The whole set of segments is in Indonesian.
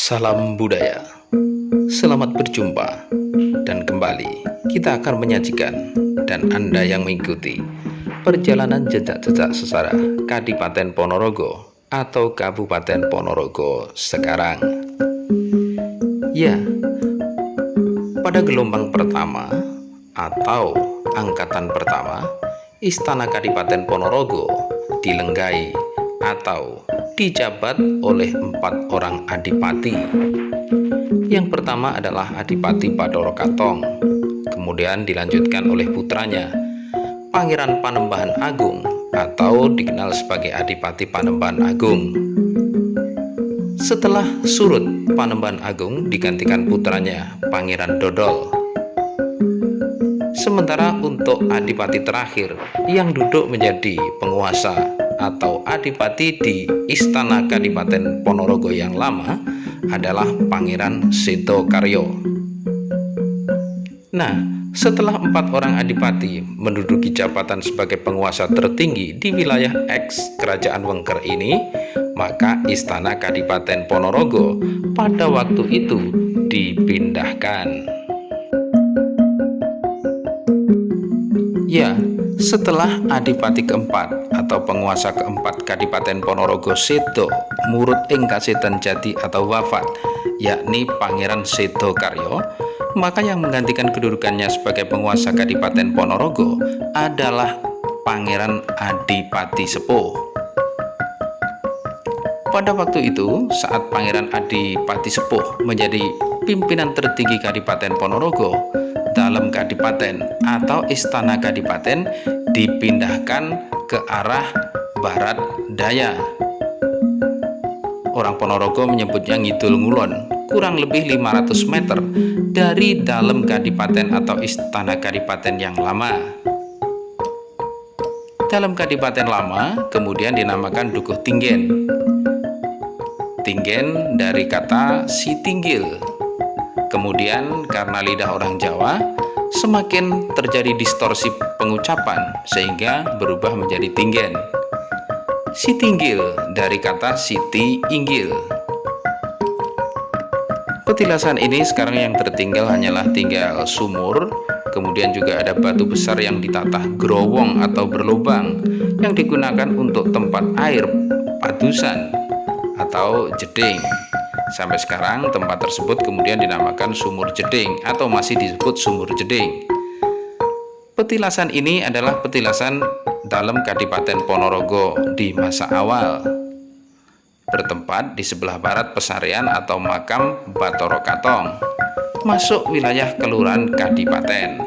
Salam budaya, selamat berjumpa, dan kembali kita akan menyajikan dan Anda yang mengikuti perjalanan jejak-jejak sejarah Kadipaten Ponorogo atau Kabupaten Ponorogo sekarang. Ya, pada gelombang pertama atau angkatan pertama, Istana Kadipaten Ponorogo dilenggai atau dijabat oleh 4 orang adipati. Yang pertama adalah Adipati Bathara Katong, kemudian dilanjutkan oleh putranya Pangeran Panembahan Agung atau dikenal sebagai Adipati Panembahan Agung. Setelah surut Panembahan Agung digantikan putranya Pangeran Dodol. Sementara untuk adipati terakhir yang duduk menjadi penguasa atau adipati di Istana Kadipaten Ponorogo yang lama adalah Pangeran Setokaryo. Nah, setelah 4 orang adipati menduduki jabatan sebagai penguasa tertinggi di wilayah eks Kerajaan Wengker ini, maka Istana Kadipaten Ponorogo pada waktu itu dipindahkan. Ya, setelah adipati keempat atau penguasa keempat Kadipaten Ponorogo Seto murut ing kasetan jati atau wafat, yakni Pangeran Setokaryo, maka yang menggantikan kedudukannya sebagai penguasa Kadipaten Ponorogo adalah Pangeran Adipati Sepuh. Pada waktu itu, saat Pangeran Adipati Sepuh menjadi pimpinan tertinggi Kadipaten Ponorogo, dalam Kadipaten atau Istana Kadipaten dipindahkan ke arah barat daya. Orang Ponorogo menyebutnya Ngidul Ngulon, kurang lebih 500 meter dari dalam Kadipaten atau Istana Kadipaten yang lama. Dalam Kadipaten lama kemudian dinamakan Dukuh Tinggen. Tinggen dari kata si tinggil. Kemudian karena lidah orang Jawa semakin terjadi distorsi pengucapan sehingga berubah menjadi Tinggen. Si tinggil dari kata siti inggil. Petilasan ini sekarang yang tertinggal hanyalah tinggal sumur, kemudian juga ada batu besar yang ditatah growong atau berlubang yang digunakan untuk tempat air padusan atau jeding. Sampai sekarang tempat tersebut kemudian dinamakan Sumur Jeding atau masih disebut Sumur Jeding. Petilasan ini adalah petilasan dalam Kadipaten Ponorogo di masa awal, bertempat di sebelah barat pesarian atau makam Bathara Katong, masuk wilayah kelurahan Kadipaten.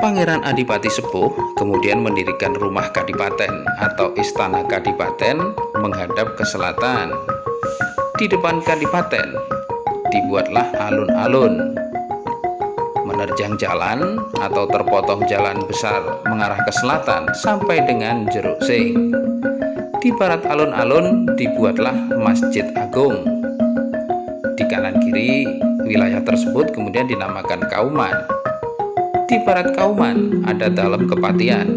Pangeran Adipati Sepuh kemudian mendirikan rumah Kadipaten atau Istana Kadipaten menghadap ke selatan. Di depan Kadipaten dibuatlah alun-alun menerjang jalan atau terpotong jalan besar mengarah ke selatan sampai dengan Jeruk Sing. Di barat alun-alun dibuatlah Masjid Agung. Di kanan kiri wilayah tersebut kemudian dinamakan Kauman. Di barat Kauman ada Dalem Kepatian.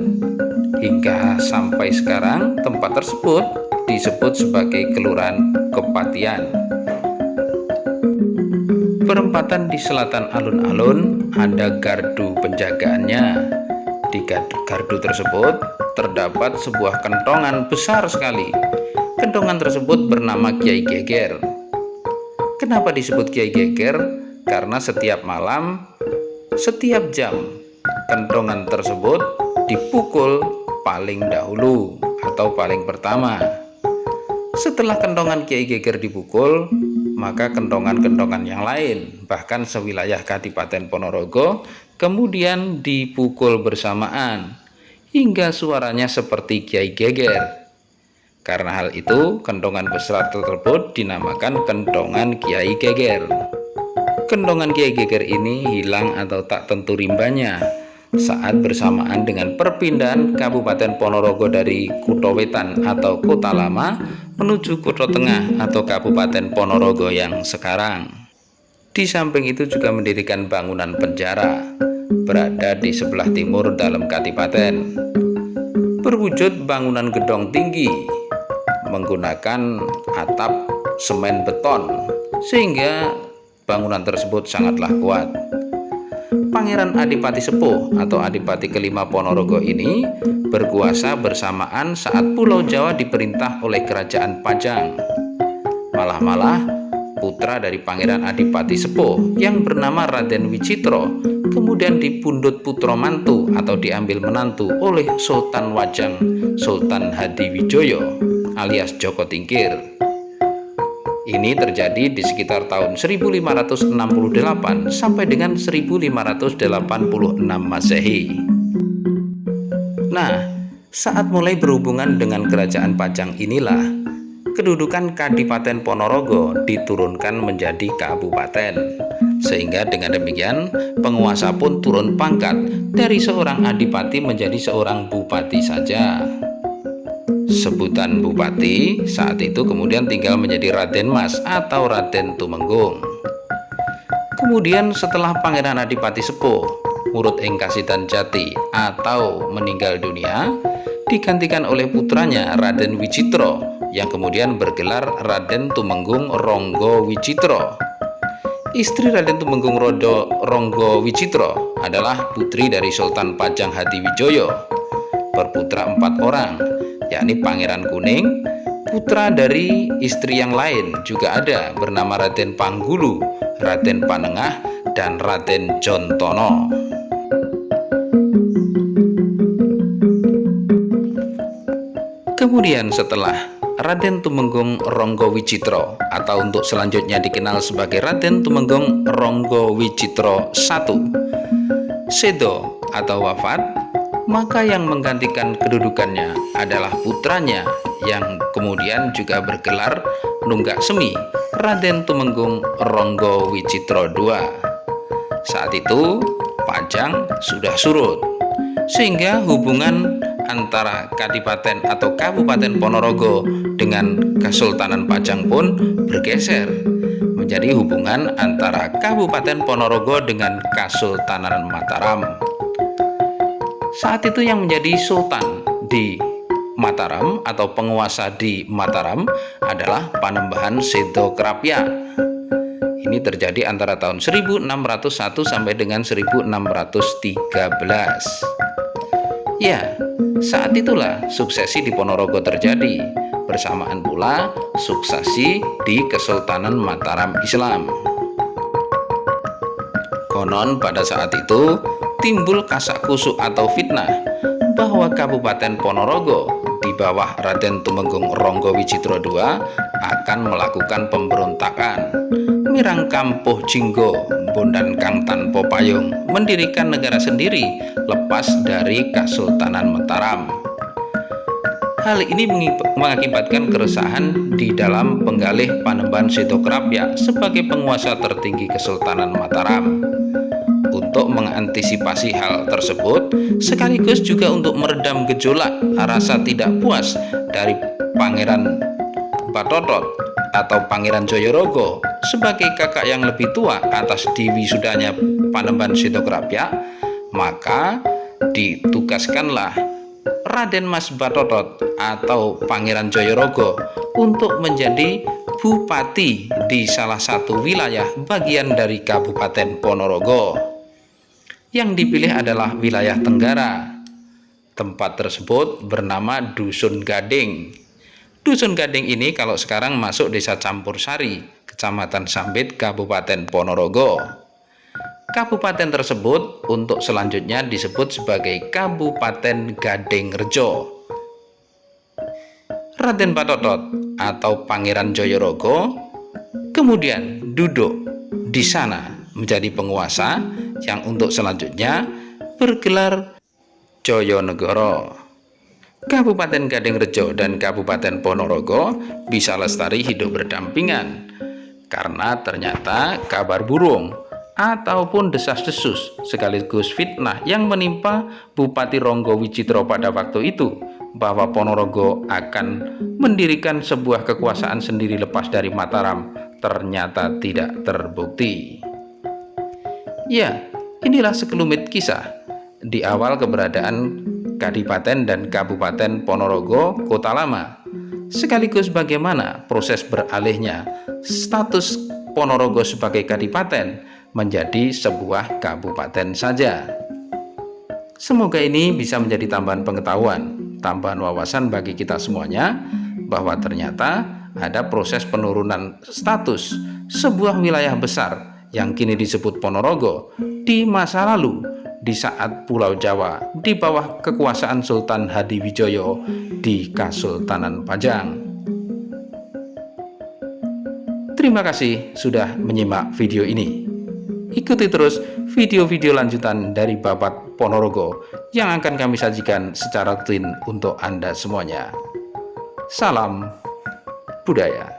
Hingga sampai sekarang tempat tersebut disebut sebagai Kelurahan Kepatian. Perempatan di selatan alun-alun ada gardu penjagaannya. Di gardu tersebut terdapat sebuah kentongan besar sekali. Kentongan tersebut bernama Kiai Geger. Kenapa disebut Kiai Geger? Karena setiap malam, setiap jam, kentongan tersebut dipukul paling dahulu atau paling pertama. Setelah kentongan Kiai Geger dipukul, maka kentongan-kentongan yang lain, bahkan sewilayah Kadipaten Ponorogo, kemudian dipukul bersamaan, hingga suaranya seperti Kiai Geger. Karena hal itu, kentongan besar tersebut dinamakan kentongan Kiai Geger. Kentongan Kiai Geger ini hilang atau tak tentu rimbanya saat bersamaan dengan perpindahan Kabupaten Ponorogo dari Kutha Wetan atau Kota Lama menuju Kutha Tengah atau Kabupaten Ponorogo yang sekarang. Di samping itu juga mendirikan bangunan penjara berada di sebelah timur dalam Kadipaten, berwujud bangunan gedong tinggi menggunakan atap semen beton, sehingga bangunan tersebut sangatlah kuat. Pangeran Adipati Sepuh atau Adipati kelima Ponorogo ini berkuasa bersamaan saat Pulau Jawa diperintah oleh Kerajaan Pajang. Malah putra dari Pangeran Adipati Sepuh yang bernama Raden Wicitro kemudian dipundhut putra mantu atau diambil menantu oleh Sultan Wajang Sultan Hadiwijoyo alias Joko Tingkir. Ini terjadi di sekitar tahun 1568 sampai dengan 1586 Masehi. Nah, saat mulai berhubungan dengan Kerajaan Pajang inilah kedudukan Kadipaten Ponorogo diturunkan menjadi kabupaten. Sehingga dengan demikian penguasa pun turun pangkat dari seorang adipati menjadi seorang bupati saja. Sebutan bupati saat itu kemudian tinggal menjadi Raden Mas atau Raden Tumenggung. Kemudian setelah Pangeran Adipati Sepuh Urut ing Kasitan Jati atau meninggal dunia, digantikan oleh putranya Raden Wicitro yang kemudian bergelar Raden Tumenggung Ronggo Wicitro. Istri Raden Tumenggung Ronggo Wicitro adalah putri dari Sultan Pajang Hadiwijoyo, berputra 4 orang, yakni Pangeran Kuning. Putra dari istri yang lain juga ada bernama Raden Panggulu, Raden Panengah, dan Raden Jontono. Kemudian setelah Raden Tumenggung Ronggo Wicitro atau untuk selanjutnya dikenal sebagai Raden Tumenggung Ronggo Wicitro I sedo atau wafat, maka yang menggantikan kedudukannya adalah putranya yang kemudian juga bergelar Nunggak Semi, Raden Tumenggung Ronggo Wicitro II. Saat itu Pajang sudah surut, sehingga hubungan antara Kadipaten atau Kabupaten Ponorogo dengan Kesultanan Pajang pun bergeser menjadi hubungan antara Kabupaten Ponorogo dengan Kesultanan Mataram. Saat itu yang menjadi sultan di Mataram atau penguasa di Mataram adalah Panembahan Sedo Krapya. Ini terjadi antara tahun 1601 sampai dengan 1613. Ya, saat itulah suksesi di Ponorogo terjadi, bersamaan pula suksesi di Kesultanan Mataram Islam. Konon pada saat itu timbul kasak-kusuk atau fitnah bahwa Kabupaten Ponorogo di bawah Raden Tumenggung Ronggo Wicitro II akan melakukan pemberontakan, mirang kampuh jinggo, bondan kang tanpa payung, mendirikan negara sendiri lepas dari Kesultanan Mataram. Hal ini mengakibatkan keresahan di dalam penggalih Panembahan Sedo Krapya sebagai penguasa tertinggi Kesultanan Mataram. Untuk mengantisipasi hal tersebut, sekaligus juga untuk meredam gejolak rasa tidak puas dari Pangeran Batotot atau Pangeran Joyorogo sebagai kakak yang lebih tua atas diwisudanya Panembahan Sedo Krapya, maka ditugaskanlah Raden Mas Batotot atau Pangeran Joyorogo untuk menjadi bupati di salah satu wilayah bagian dari Kabupaten Ponorogo. Yang dipilih adalah wilayah Tenggara. Tempat tersebut bernama Dusun Gading. Dusun Gading ini kalau sekarang masuk Desa Campursari, Kecamatan Sambit, Kabupaten Ponorogo. Kabupaten tersebut untuk selanjutnya disebut sebagai Kabupaten Gadingrejo. Raden Batotot atau Pangeran Joyorogo kemudian duduk di sana menjadi penguasa yang untuk selanjutnya bergelar Joyonegoro. Kabupaten Gadingrejo dan Kabupaten Ponorogo bisa lestari hidup berdampingan karena ternyata kabar burung ataupun desas-desus sekaligus fitnah yang menimpa Bupati Ronggo Wicitro pada waktu itu bahwa Ponorogo akan mendirikan sebuah kekuasaan sendiri lepas dari Mataram ternyata tidak terbukti. Ya, inilah sekelumit kisah di awal keberadaan Kadipaten dan Kabupaten Ponorogo Kota Lama. sekaligus bagaimana proses beralihnya status Ponorogo sebagai kadipaten menjadi sebuah kabupaten saja. Semoga ini bisa menjadi tambahan pengetahuan, tambahan wawasan bagi kita semuanya bahwa ternyata ada proses penurunan status sebuah wilayah besar yang kini disebut Ponorogo di masa lalu, di saat Pulau Jawa di bawah kekuasaan Sultan Hadiwijoyo di Kasultanan Pajang. Terima kasih sudah menyimak video ini. Ikuti terus video-video lanjutan dari Babat Ponorogo yang akan kami sajikan secara rutin untuk Anda semuanya. Salam budaya.